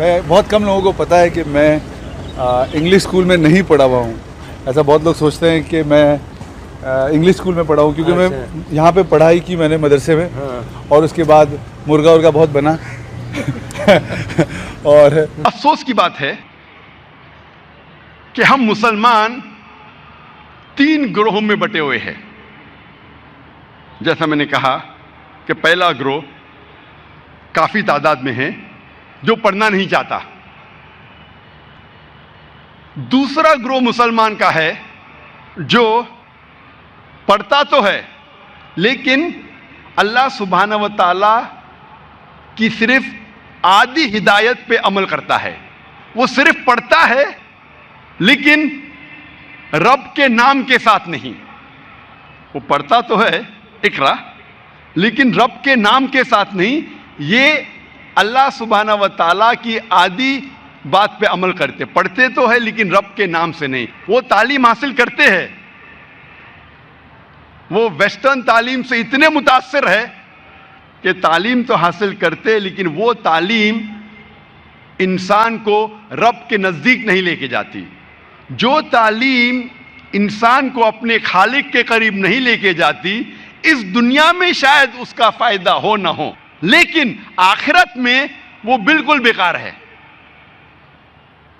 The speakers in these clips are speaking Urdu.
بہت کم لوگوں کو پتہ ہے کہ میں انگلش اسکول میں نہیں پڑھا ہوا ہوں. ایسا بہت لوگ سوچتے ہیں کہ میں انگلش اسکول میں پڑھا ہوں, کیونکہ میں یہاں پہ پڑھائی کی میں نے مدرسے میں, اور اس کے بعد مرغا ورغا بہت بنا. اور افسوس کی بات ہے کہ ہم مسلمان 3 گروہوں میں بٹے ہوئے ہیں. جیسا میں نے کہا کہ پہلا گروہ کافی تعداد میں ہے جو پڑھنا نہیں چاہتا. دوسرا گروہ مسلمان کا ہے جو پڑھتا تو ہے لیکن اللہ سبحانہ و تعالی کی صرف آدھی ہدایت پہ عمل کرتا ہے. وہ صرف پڑھتا ہے لیکن رب کے نام کے ساتھ نہیں. وہ پڑھتا تو ہے اقرا, لیکن رب کے نام کے ساتھ نہیں. یہ اللہ سبحانہ و تعالیٰ کی آدھی بات پہ عمل کرتے, پڑھتے تو ہے لیکن رب کے نام سے نہیں. وہ تعلیم حاصل کرتے ہیں, وہ ویسٹرن تعلیم سے اتنے متاثر ہے کہ تعلیم تو حاصل کرتے لیکن وہ تعلیم انسان کو رب کے نزدیک نہیں لے کے جاتی. جو تعلیم انسان کو اپنے خالق کے قریب نہیں لے کے جاتی, اس دنیا میں شاید اس کا فائدہ ہو نہ ہو, لیکن آخرت میں وہ بالکل بیکار ہے.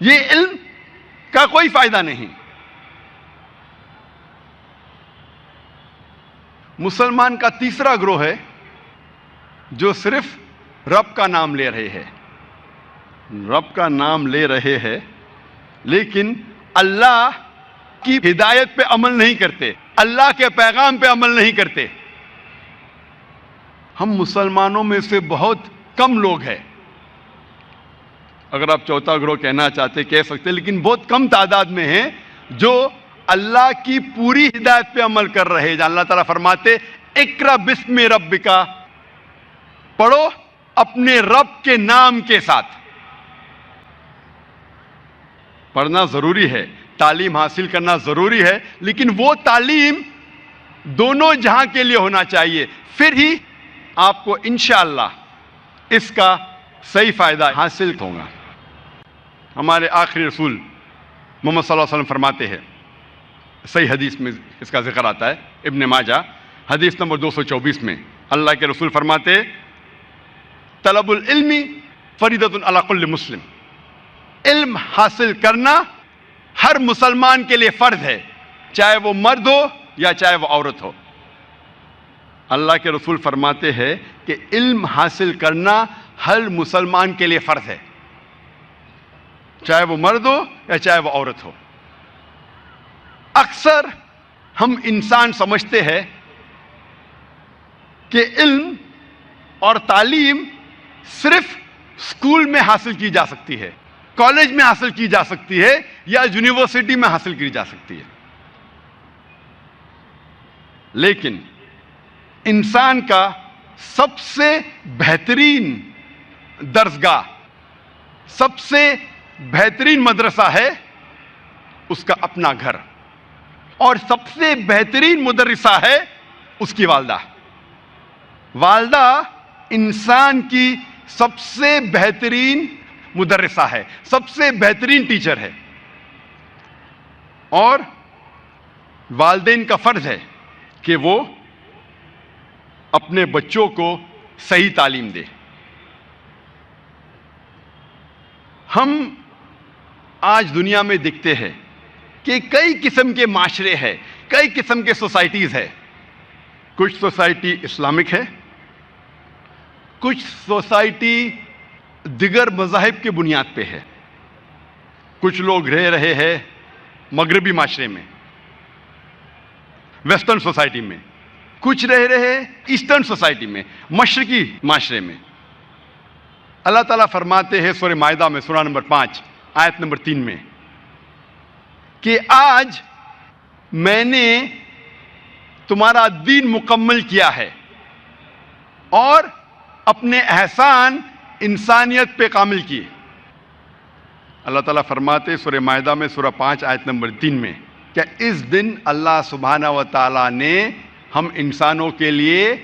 یہ علم کا کوئی فائدہ نہیں. مسلمان کا تیسرا گروہ ہے جو صرف رب کا نام لے رہے ہیں, رب کا نام لے رہے ہیں لیکن اللہ کی ہدایت پہ عمل نہیں کرتے, اللہ کے پیغام پہ عمل نہیں کرتے. ہم مسلمانوں میں سے بہت کم لوگ ہیں, اگر آپ چوتھا گروہ کہنا چاہتے کہہ سکتے, لیکن بہت کم تعداد میں ہیں جو اللہ کی پوری ہدایت پہ عمل کر رہے ہیں. اللہ تعالیٰ فرماتے اقرا بسم ربک, پڑھو اپنے رب کے نام کے ساتھ. پڑھنا ضروری ہے, تعلیم حاصل کرنا ضروری ہے, لیکن وہ تعلیم دونوں جہاں کے لیے ہونا چاہیے, پھر ہی آپ کو انشاءاللہ اس کا صحیح فائدہ حاصل ہوگا. ہمارے آخری رسول محمد صلی اللہ علیہ وسلم فرماتے ہیں, صحیح حدیث میں اس کا ذکر آتا ہے, ابن ماجہ حدیث نمبر 224 میں اللہ کے رسول فرماتے طلب العلم فریضۃ علی کل مسلم, علم حاصل کرنا ہر مسلمان کے لیے فرض ہے, چاہے وہ مرد ہو یا چاہے وہ عورت ہو. اللہ کے رسول فرماتے ہیں کہ علم حاصل کرنا ہر مسلمان کے لیے فرض ہے, چاہے وہ مرد ہو یا چاہے وہ عورت ہو. اکثر ہم انسان سمجھتے ہیں کہ علم اور تعلیم صرف اسکول میں حاصل کی جا سکتی ہے, کالج میں حاصل کی جا سکتی ہے یا یونیورسٹی میں حاصل کی جا سکتی ہے. لیکن انسان کا سب سے بہترین درسگاہ, سب سے بہترین مدرسہ ہے اس کا اپنا گھر, اور سب سے بہترین مدرسہ ہے اس کی والدہ. والدہ انسان کی سب سے بہترین مدرسہ ہے, سب سے بہترین ٹیچر ہے, اور والدین کا فرض ہے کہ وہ اپنے بچوں کو صحیح تعلیم دے. ہم آج دنیا میں دیکھتے ہیں کہ کئی قسم کے معاشرے ہیں, کئی قسم کے سوسائٹیز ہے. کچھ سوسائٹی اسلامک ہے, کچھ سوسائٹی دیگر مذاہب کے بنیاد پہ ہے, کچھ لوگ رہ رہے ہیں مغربی معاشرے میں, ویسٹرن سوسائٹی میں, کچھ رہ رہے ایسٹرن سوسائٹی میں, مشرقی معاشرے میں. اللہ تعالیٰ فرماتے ہیں سورہ مائدہ میں سورہ نمبر 5 آیت نمبر 3 میں کہ آج میں نے تمہارا دین مکمل کیا ہے اور اپنے احسان انسانیت پہ کامل کیے. اللہ تعالیٰ فرماتے سورہ مائدہ میں سورہ 5 آیت نمبر 3 میں کہ اس دن اللہ سبحانہ و تعالیٰ نے ہم انسانوں کے لیے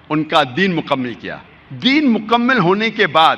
ان کا دین مکمل کیا. دین مکمل ہونے کے بعد